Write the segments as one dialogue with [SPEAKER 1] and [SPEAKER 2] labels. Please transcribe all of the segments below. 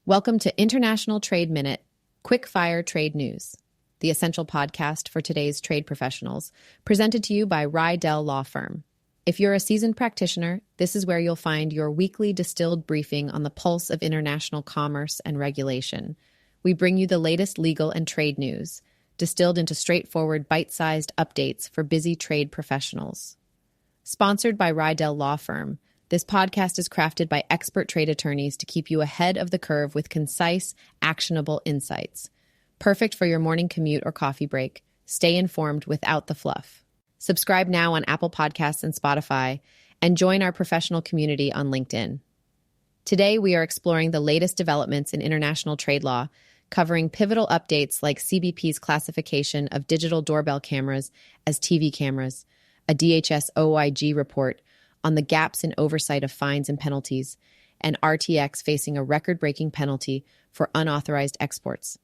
[SPEAKER 1] Welcome to International Trade Minute, Quick Fire Trade News, the essential podcast for today's trade professionals, presented to you by Rydell Law Firm. If you're a seasoned practitioner, this is where you'll find your weekly distilled briefing on the pulse of international commerce and regulation. We bring you the latest legal and trade news, distilled into straightforward, bite-sized updates for busy trade professionals. Sponsored by Rydell Law Firm, this podcast is crafted by expert trade attorneys to keep you ahead of the curve with concise, actionable insights. Perfect for your morning commute or coffee break. Stay informed without the fluff. Subscribe now on Apple Podcasts and Spotify, and join our professional community on LinkedIn. Today, we are exploring the latest developments in international trade law, covering pivotal updates like CBP's classification of digital doorbell cameras as TV cameras, a DHS OIG report on the gaps in oversight of fines and penalties, and RTX facing a record-breaking penalty for unauthorized exports.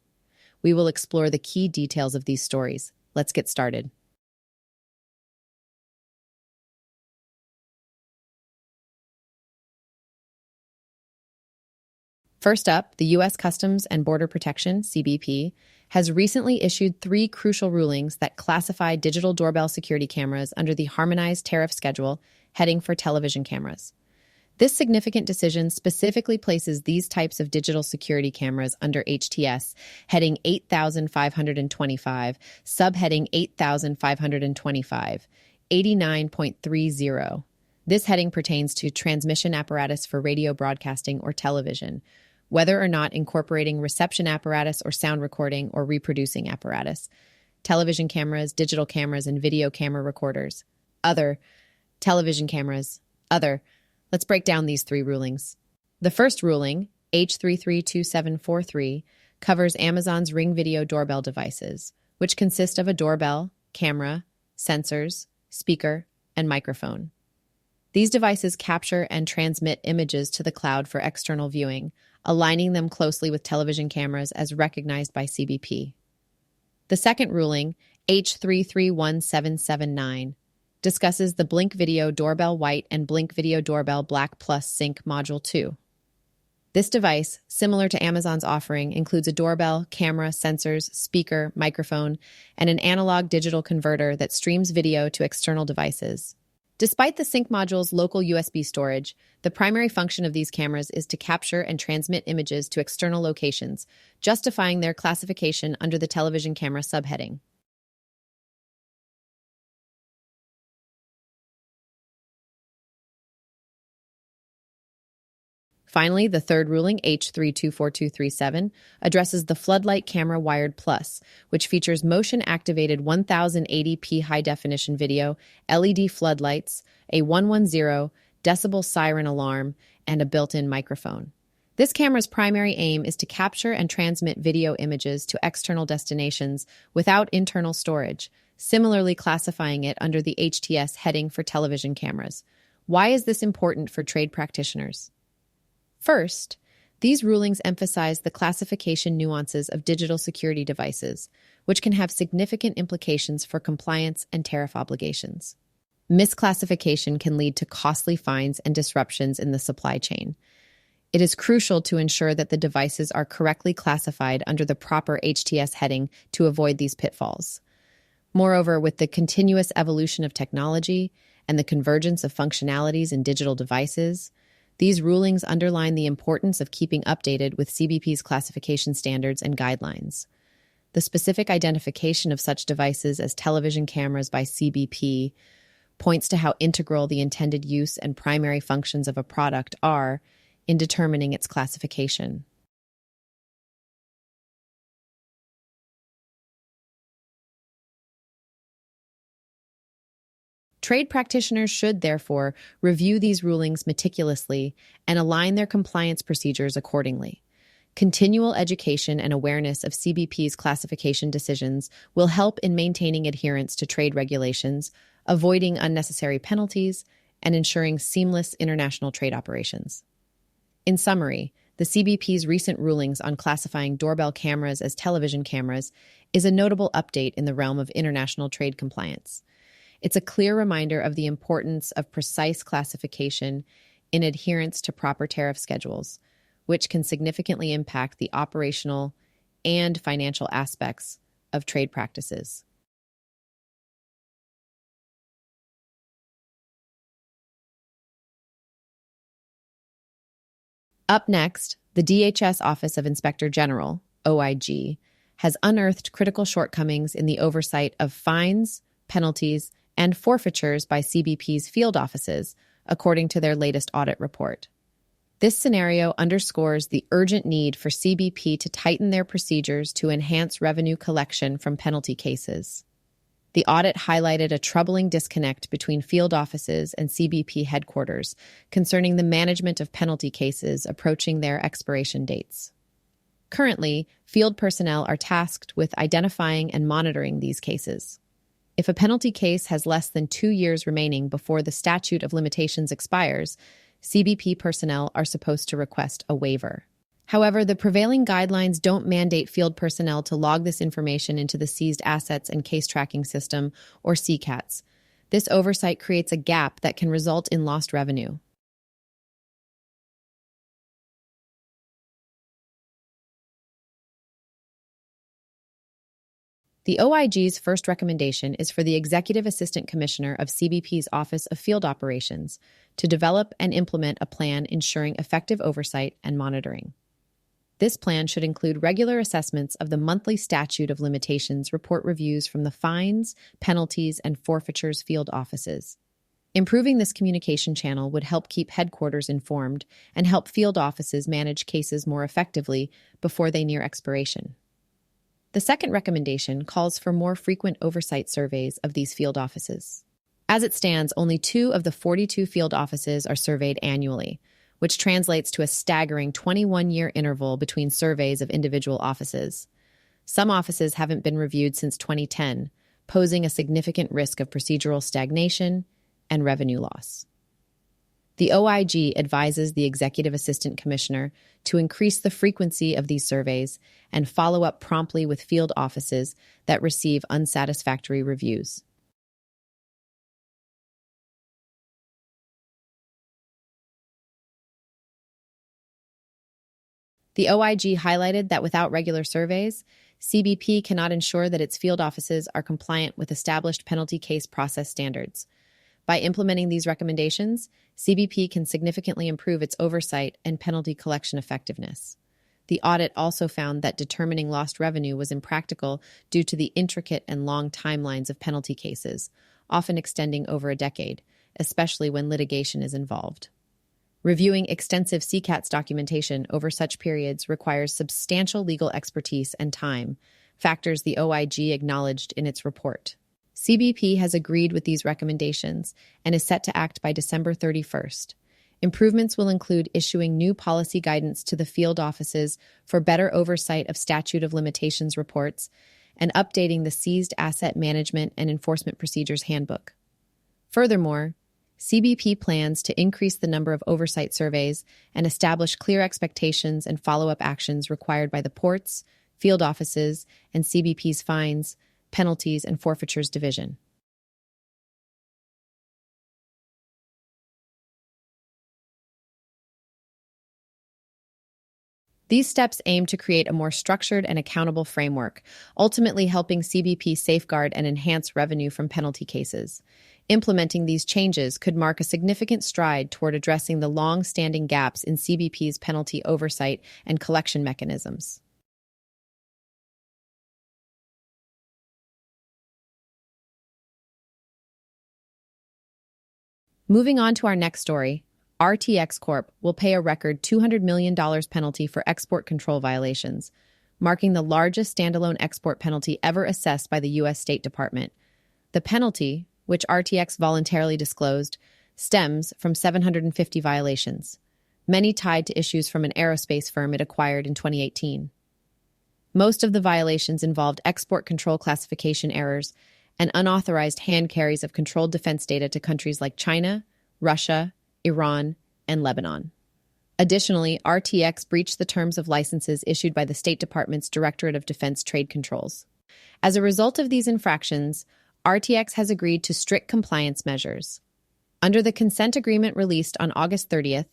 [SPEAKER 1] We will explore the key details of these stories. Let's get started. First up, the U.S. Customs and Border Protection, CBP, has recently issued 3 crucial rulings that classify digital doorbell security cameras under the Harmonized Tariff Schedule heading for television cameras. This significant decision specifically places these types of digital security cameras under HTS, heading 8525, subheading 8525, 89.30. This heading pertains to transmission apparatus for radio broadcasting or television, whether or not incorporating reception apparatus or sound recording or reproducing apparatus, television cameras, digital cameras, and video camera recorders, other, television cameras, other. Let's break down these 3 rulings. The first ruling, H332743, covers Amazon's Ring video doorbell devices, which consist of a doorbell, camera, sensors, speaker, and microphone. These devices capture and transmit images to the cloud for external viewing, aligning them closely with television cameras as recognized by CBP. The second ruling, H331779, discusses the Blink Video Doorbell White and Blink Video Doorbell Black Plus Sync Module 2. This device, similar to Amazon's offering, includes a doorbell, camera, sensors, speaker, microphone, and an analog-digital converter that streams video to external devices. Despite the Sync module's local USB storage, the primary function of these cameras is to capture and transmit images to external locations, justifying their classification under the television camera subheading. Finally, the third ruling, H324237, addresses the Floodlight Camera Wired Plus, which features motion-activated 1080p high-definition video, LED floodlights, a 110 decibel siren alarm, and a built-in microphone. This camera's primary aim is to capture and transmit video images to external destinations without internal storage, similarly classifying it under the HTS heading for television cameras. Why is this important for trade practitioners? First, these rulings emphasize the classification nuances of digital security devices, which can have significant implications for compliance and tariff obligations. Misclassification can lead to costly fines and disruptions in the supply chain. It is crucial to ensure that the devices are correctly classified under the proper HTS heading to avoid these pitfalls. Moreover, with the continuous evolution of technology and the convergence of functionalities in digital devices, these rulings underline the importance of keeping updated with CBP's classification standards and guidelines. The specific identification of such devices as television cameras by CBP points to how integral the intended use and primary functions of a product are in determining its classification. Trade practitioners should, therefore, review these rulings meticulously and align their compliance procedures accordingly. Continual education and awareness of CBP's classification decisions will help in maintaining adherence to trade regulations, avoiding unnecessary penalties, and ensuring seamless international trade operations. In summary, the CBP's recent rulings on classifying doorbell cameras as television cameras is a notable update in the realm of international trade compliance. It's a clear reminder of the importance of precise classification in adherence to proper tariff schedules, which can significantly impact the operational and financial aspects of trade practices. Up next, the DHS Office of Inspector General, OIG, has unearthed critical shortcomings in the oversight of fines, penalties, and forfeitures by CBP's field offices, according to their latest audit report. This scenario underscores the urgent need for CBP to tighten their procedures to enhance revenue collection from penalty cases. The audit highlighted a troubling disconnect between field offices and CBP headquarters concerning the management of penalty cases approaching their expiration dates. Currently, field personnel are tasked with identifying and monitoring these cases. If a penalty case has less than 2 years remaining before the statute of limitations expires, CBP personnel are supposed to request a waiver. However, the prevailing guidelines don't mandate field personnel to log this information into the Seized Assets and Case Tracking System, or CCATS. This oversight creates a gap that can result in lost revenue. The OIG's first recommendation is for the Executive Assistant Commissioner of CBP's Office of Field Operations to develop and implement a plan ensuring effective oversight and monitoring. This plan should include regular assessments of the monthly statute of limitations report reviews from the fines, penalties, and forfeitures field offices. Improving this communication channel would help keep headquarters informed and help field offices manage cases more effectively before they near expiration. The second recommendation calls for more frequent oversight surveys of these field offices. As it stands, only 2 of the 42 field offices are surveyed annually, which translates to a staggering 21-year interval between surveys of individual offices. Some offices haven't been reviewed since 2010, posing a significant risk of procedural stagnation and revenue loss. The OIG advises the Executive Assistant Commissioner to increase the frequency of these surveys and follow up promptly with field offices that receive unsatisfactory reviews. The OIG highlighted that without regular surveys, CBP cannot ensure that its field offices are compliant with established penalty case process standards. By implementing these recommendations, CBP can significantly improve its oversight and penalty collection effectiveness. The audit also found that determining lost revenue was impractical due to the intricate and long timelines of penalty cases, often extending over a decade, especially when litigation is involved. Reviewing extensive CCATS documentation over such periods requires substantial legal expertise and time, factors the OIG acknowledged in its report. CBP has agreed with these recommendations and is set to act by December 31st. Improvements will include issuing new policy guidance to the field offices for better oversight of statute of limitations reports and updating the Seized Asset Management and Enforcement Procedures Handbook. Furthermore, CBP plans to increase the number of oversight surveys and establish clear expectations and follow-up actions required by the ports, field offices, and CBP's fines, penalties, and forfeitures division. These steps aim to create a more structured and accountable framework, ultimately helping CBP safeguard and enhance revenue from penalty cases. Implementing these changes could mark a significant stride toward addressing the long-standing gaps in CBP's penalty oversight and collection mechanisms. Moving on to our next story, RTX Corp will pay a record $200 million penalty for export control violations, marking the largest standalone export penalty ever assessed by the U.S. State Department. The penalty, which RTX voluntarily disclosed, stems from 750 violations, many tied to issues from an aerospace firm it acquired in 2018. Most of the violations involved export control classification errors and unauthorized hand carries of controlled defense data to countries like China, Russia, Iran, and Lebanon. Additionally, RTX breached the terms of licenses issued by the State Department's Directorate of Defense Trade Controls. As a result of these infractions, RTX has agreed to strict compliance measures. Under the consent agreement released on August 30th,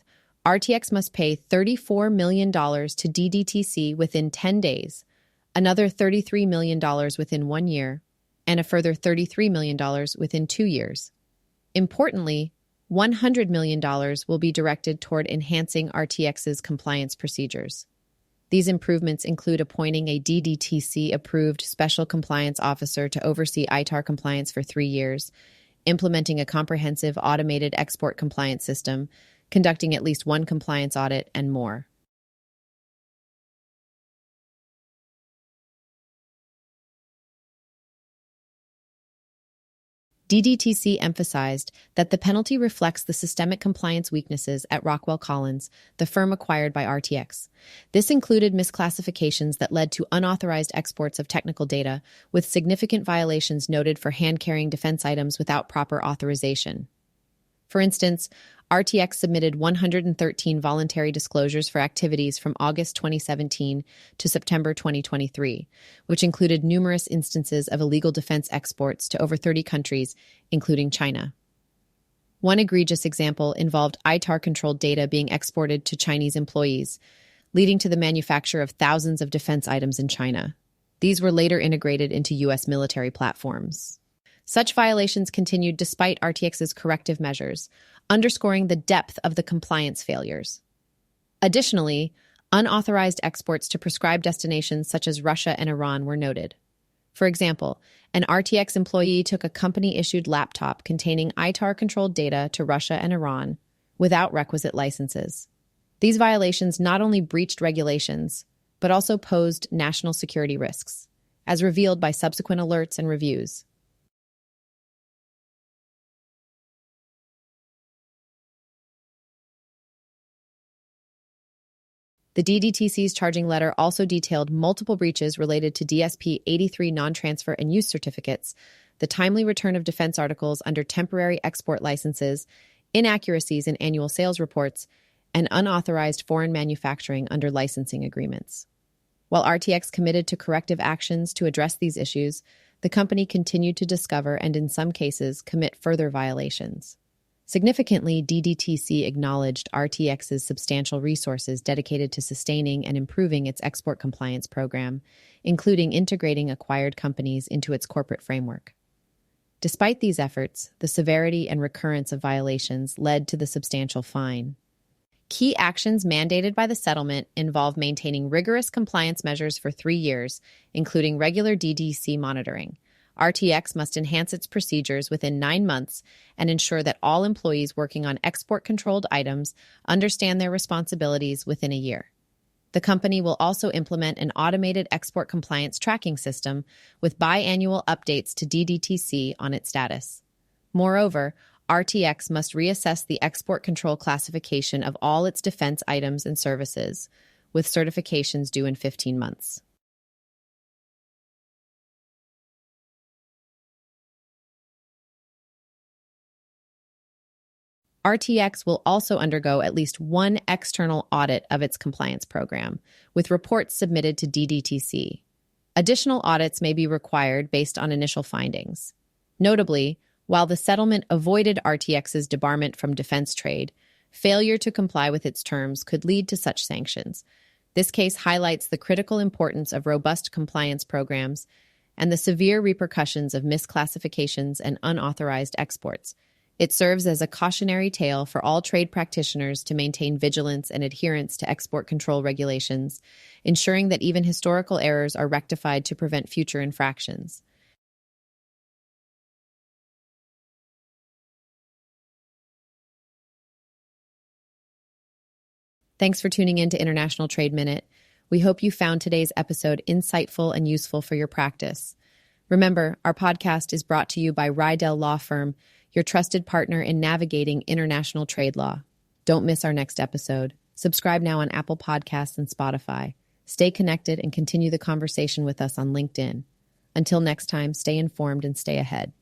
[SPEAKER 1] RTX must pay $34 million to DDTC within 10 days, another $33 million within 1 year, and a further $33 million within 2 years. Importantly, $100 million will be directed toward enhancing RTX's compliance procedures. These improvements include appointing a DDTC-approved special compliance officer to oversee ITAR compliance for 3 years, implementing a comprehensive automated export compliance system, conducting at least 1 compliance audit, and more. DDTC emphasized that the penalty reflects the systemic compliance weaknesses at Rockwell Collins, the firm acquired by RTX. This included misclassifications that led to unauthorized exports of technical data, with significant violations noted for hand-carrying defense items without proper authorization. For instance, RTX submitted 113 voluntary disclosures for activities from August 2017 to September 2023, which included numerous instances of illegal defense exports to over 30 countries, including China. One egregious example involved ITAR-controlled data being exported to Chinese employees, leading to the manufacture of thousands of defense items in China. These were later integrated into U.S. military platforms. Such violations continued despite RTX's corrective measures, underscoring the depth of the compliance failures. Additionally, unauthorized exports to prescribed destinations such as Russia and Iran were noted. For example, an RTX employee took a company-issued laptop containing ITAR-controlled data to Russia and Iran without requisite licenses. These violations not only breached regulations, but also posed national security risks, as revealed by subsequent alerts and reviews. The DDTC's charging letter also detailed multiple breaches related to DSP 83 non-transfer and use certificates, the timely return of defense articles under temporary export licenses, inaccuracies in annual sales reports, and unauthorized foreign manufacturing under licensing agreements. While RTX committed to corrective actions to address these issues, the company continued to discover and, in some cases, commit further violations. Significantly, DDTC acknowledged RTX's substantial resources dedicated to sustaining and improving its export compliance program, including integrating acquired companies into its corporate framework. Despite these efforts, the severity and recurrence of violations led to the substantial fine. Key actions mandated by the settlement involve maintaining rigorous compliance measures for 3 years, including regular DDC monitoring. RTX must enhance its procedures within 9 months and ensure that all employees working on export-controlled items understand their responsibilities within a year. The company will also implement an automated export compliance tracking system with biannual updates to DDTC on its status. Moreover, RTX must reassess the export control classification of all its defense items and services, with certifications due in 15 months. RTX will also undergo at least 1 external audit of its compliance program, with reports submitted to DDTC. Additional audits may be required based on initial findings. Notably, while the settlement avoided RTX's debarment from defense trade, failure to comply with its terms could lead to such sanctions. This case highlights the critical importance of robust compliance programs and the severe repercussions of misclassifications and unauthorized exports. It serves as a cautionary tale for all trade practitioners to maintain vigilance and adherence to export control regulations, ensuring that even historical errors are rectified to prevent future infractions. Thanks for tuning in to International Trade Minute. We hope you found today's episode insightful and useful for your practice. Remember, our podcast is brought to you by Rydell Law Firm, your trusted partner in navigating international trade law. Don't miss our next episode. Subscribe now on Apple Podcasts and Spotify. Stay connected and continue the conversation with us on LinkedIn. Until next time, stay informed and stay ahead.